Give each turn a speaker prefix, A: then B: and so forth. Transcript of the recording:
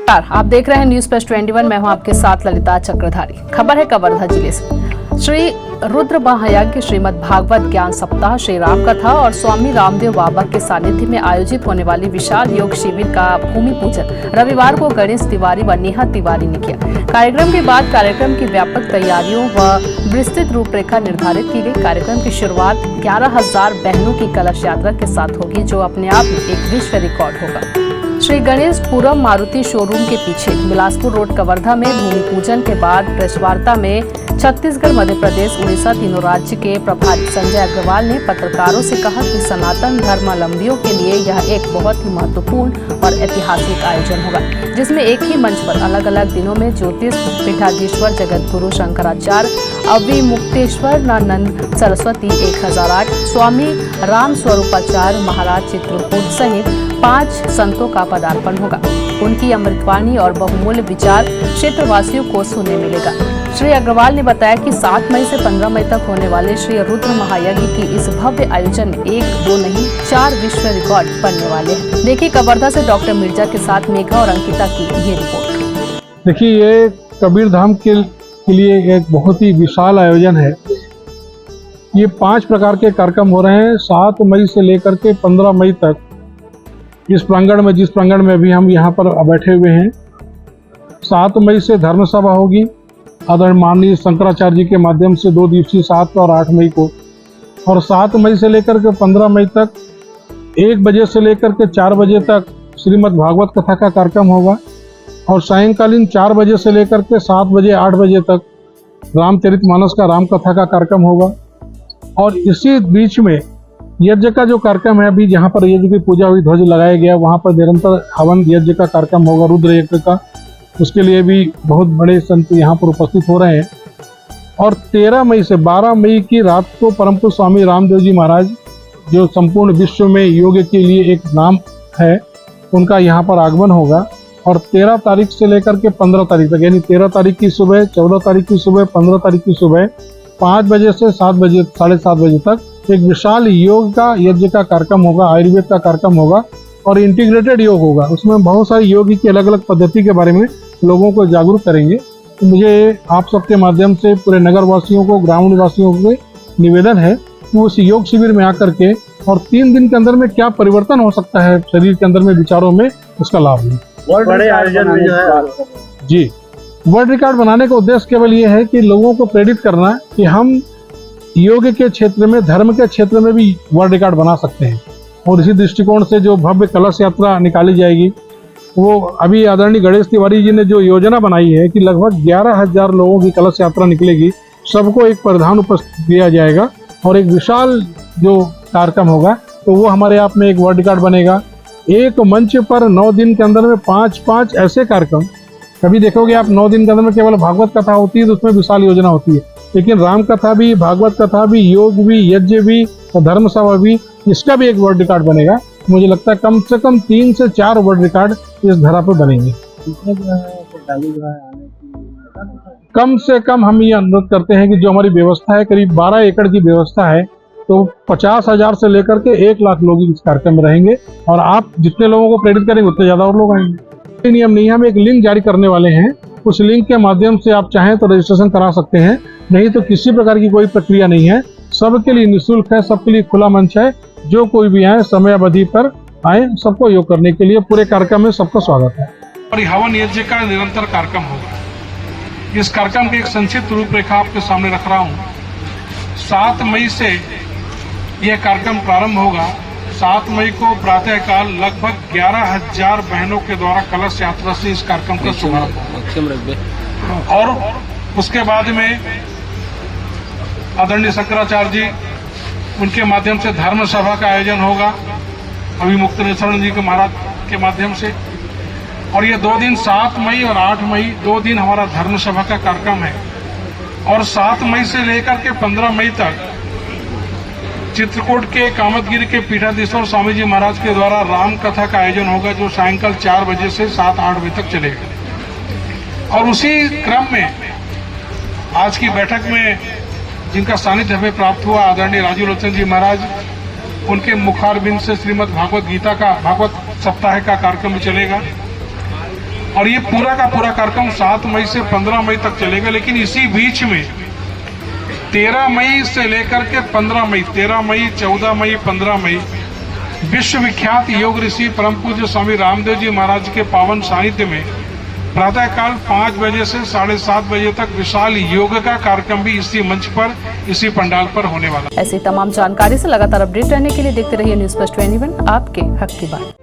A: आप देख रहे हैं न्यूज प्लस 21। मैं हूं आपके साथ ललिता चक्रधारी। खबर है कवर्धा जिले से। श्री रुद्र महायज्ञ श्रीमद् भागवत ज्ञान सप्ताह, श्री राम कथा और स्वामी रामदेव बाबा के सानिध्य में आयोजित होने वाली विशाल योग शिविर का भूमि पूजन रविवार को गणेश तिवारी व नेहा तिवारी ने किया। कार्यक्रम के बाद कार्यक्रम की व्यापक तैयारियों व विस्तृत रूपरेखा निर्धारित की गई। कार्यक्रम की शुरुआत 11,000 बहनों की कलश यात्रा के साथ होगी, जो अपने आप में एक विश्व रिकॉर्ड होगा। श्री गणेश पुरम मारुति शोरूम के पीछे बिलासपुर रोड कवर्धा में भूमि पूजन के बाद प्रेस वार्ता में छत्तीसगढ़, मध्य प्रदेश, उड़ीसा तीनों राज्य के प्रभारी संजय अग्रवाल ने पत्रकारों से कहा कि सनातन धर्मावलंबियों के लिए यह एक बहुत ही महत्वपूर्ण और ऐतिहासिक आयोजन होगा, जिसमें एक ही मंच पर अलग अलग दिनों में ज्योतिष पीठाधीश्वर जगतगुरु शंकराचार्य, अविमुक्तेश्वरानंद सरस्वती 1008, स्वामी राम स्वरूपाचार्य महाराज चित्रकूट सहित 5 संतों का पदार्पण होगा। उनकी अमृतवाणी और बहुमूल्य विचार क्षेत्रवासियों को सुनने मिलेगा। श्री अग्रवाल ने बताया कि 7 मई से 15 मई तक होने वाले श्री रुद्र महायज्ञ की इस भव्य आयोजन में 1, 2 नहीं 4 विश्व रिकॉर्ड बनने वाले हैं। देखिए कवर्धा से डॉक्टर मिर्जा के साथ मेघा और अंकिता की ये रिपोर्ट।
B: देखिए, ये कबीर धाम के लिए एक बहुत ही विशाल आयोजन है। ये 5 प्रकार के कार्यक्रम हो रहे हैं 7 मई से लेकर के 15 मई तक। इस प्रांगण में, जिस प्रांगण में भी हम यहाँ पर बैठे हुए हैं, 7 मई से धर्म सभा होगी आदरणीय माननीय शंकराचार्य जी के माध्यम से 2 दिवसीय 7 और 8 मई को, और 7 मई से लेकर के 15 मई तक 1 बजे से लेकर के 4 बजे तक श्रीमद् भागवत कथा का कार्यक्रम होगा, और सायंकालीन 4 बजे से लेकर के 7 बजे 8 बजे तक रामचरितमानस का राम कथा का कार्यक्रम होगा। और इसी बीच में यज्ञ का जो कार्यक्रम है, अभी जहाँ पर यज्ञ की पूजा हुई, ध्वज लगाया गया, वहाँ पर निरंतर हवन यज्ञ का कार्यक्रम होगा, रुद्र यज्ञ का। उसके लिए भी बहुत बड़े संत यहाँ पर उपस्थित हो रहे हैं। और 13 मई से 12 मई की रात को परम पूज्य स्वामी रामदेव जी महाराज, जो संपूर्ण विश्व में योग के लिए एक नाम है, उनका यहाँ पर आगमन होगा। और 13 तारीख से लेकर के 15 तारीख तक, यानी 13 तारीख की सुबह, 14 तारीख की सुबह, 15 तारीख की सुबह 5 बजे से 7 बजे, 7:30 बजे तक एक विशाल योग का यज्ञ का कार्यक्रम होगा, आयुर्वेद का कार्यक्रम होगा और इंटीग्रेटेड योग होगा। उसमें बहुत सारी योग की अलग अलग पद्धति के बारे में लोगों को जागरूक करेंगे। तो मुझे आप सबके माध्यम से पूरे नगर वासियों को, ग्रामीण वासियों को निवेदन है कि उस योग शिविर में आकर के और 3 दिन के अंदर में क्या परिवर्तन हो सकता है शरीर के अंदर में, विचारों में, उसका लाभ लें।
C: बड़े आयोजन में जो है
B: जी, वर्ल्ड रिकॉर्ड बनाने का उद्देश्य केवल ये है कि लोगों को प्रेरित करना कि हम योग के क्षेत्र में, धर्म के क्षेत्र में भी वर्ल्ड रिकॉर्ड बना सकते हैं। और इसी दृष्टिकोण से जो भव्य कलश यात्रा निकाली जाएगी, वो अभी आदरणीय गणेश तिवारी जी ने जो योजना बनाई है कि लगभग 11,000 लोगों की कलश यात्रा निकलेगी, सबको एक परिधान उपस्थित दिया जाएगा और एक विशाल जो कार्यक्रम होगा, तो वो हमारे आप में एक वर्ल्ड रिकॉर्ड बनेगा। एक मंच पर 9 दिन के अंदर में 5-5 ऐसे कार्यक्रम, कभी देखोगे आप 9 दिन के अंदर में केवल भागवत कथा होती है तो उसमें विशाल योजना होती है, लेकिन राम कथा भी, भागवत कथा भी, योग भी, यज्ञ भी, धर्म सभा भी, इसका भी एक वर्ल्ड रिकॉर्ड बनेगा। मुझे लगता है कम से कम 3 से 4 वर्ल्ड रिकॉर्ड इस धरा पर बनेंगे। कम से कम हम ये अनुरोध करते हैं कि जो हमारी व्यवस्था है, करीब 12 एकड़ की व्यवस्था है, तो 50,000 से लेकर के 1 लाख लोग इस कार्यक्रम में रहेंगे। और आप जितने लोगों को प्रेरित करेंगे उतने ज्यादा और लोग आएंगे। नियम नहीं, हम एक लिंक जारी करने वाले हैं, उस लिंक के माध्यम से आप चाहें तो रजिस्ट्रेशन करा सकते हैं, नहीं तो किसी प्रकार की कोई प्रक्रिया नहीं है। सबके लिए निःशुल्क है, सबके लिए खुला मंच है। जो कोई भी आए, समय अवधि पर आए, सबको योग करने के लिए पूरे कार्यक्रम में सबका स्वागत है। और हवन यज्ञ का निरंतर कार्यक्रम होगा। इस कार्यक्रम की एक संक्षिप्त रूपरेखा आपके सामने रख रहा हूँ। 7 मई से यह कार्यक्रम प्रारंभ होगा। 7 मई को प्रातःकाल लगभग 11,000 बहनों के द्वारा कलश यात्रा से इस कार्यक्रम का शुभारंभ होगा। और उसके बाद में आदरणीय शंकराचार्य जी, उनके माध्यम से धर्म सभा का आयोजन होगा, अविमुक्तेश्वरानंद जी के महाराज के माध्यम से। और ये 2 दिन 7 मई और 8 मई 2 दिन हमारा धर्म सभा का कार्यक्रम है। और 7 मई से लेकर के 15 मई तक चित्रकूट के कामतगिरी के पीठाधीश्वर स्वामी जी महाराज के द्वारा राम कथा का आयोजन होगा, जो सायंकाल 4 बजे से 7-8 बजे तक चलेगा। और उसी क्रम में आज की बैठक में जिनका सानिध्य हमें प्राप्त हुआ, आदरणीय राजीव लोचन जी महाराज, उनके मुखारबिंद से श्रीमद् भागवत गीता का, भागवत सप्ताह का कार्यक्रम चलेगा। और ये पूरा का पूरा कार्यक्रम 7 मई से 15 मई तक चलेगा। लेकिन इसी बीच में 13 मई से लेकर के 15 मई, 13 मई, 14 मई, 15 मई विश्वविख्यात योग ऋषि परम पूज्य स्वामी रामदेव जी महाराज के पावन सानिध्य में प्रातःकाल 5 बजे से 7:30 बजे तक विशाल योग का कार्यक्रम भी इसी मंच पर, इसी पंडाल पर होने वाला है।
A: ऐसी तमाम जानकारी से लगातार अपडेट रहने के लिए देखते रहिए न्यूज़ फर्स्ट 21, आपके हक की बात।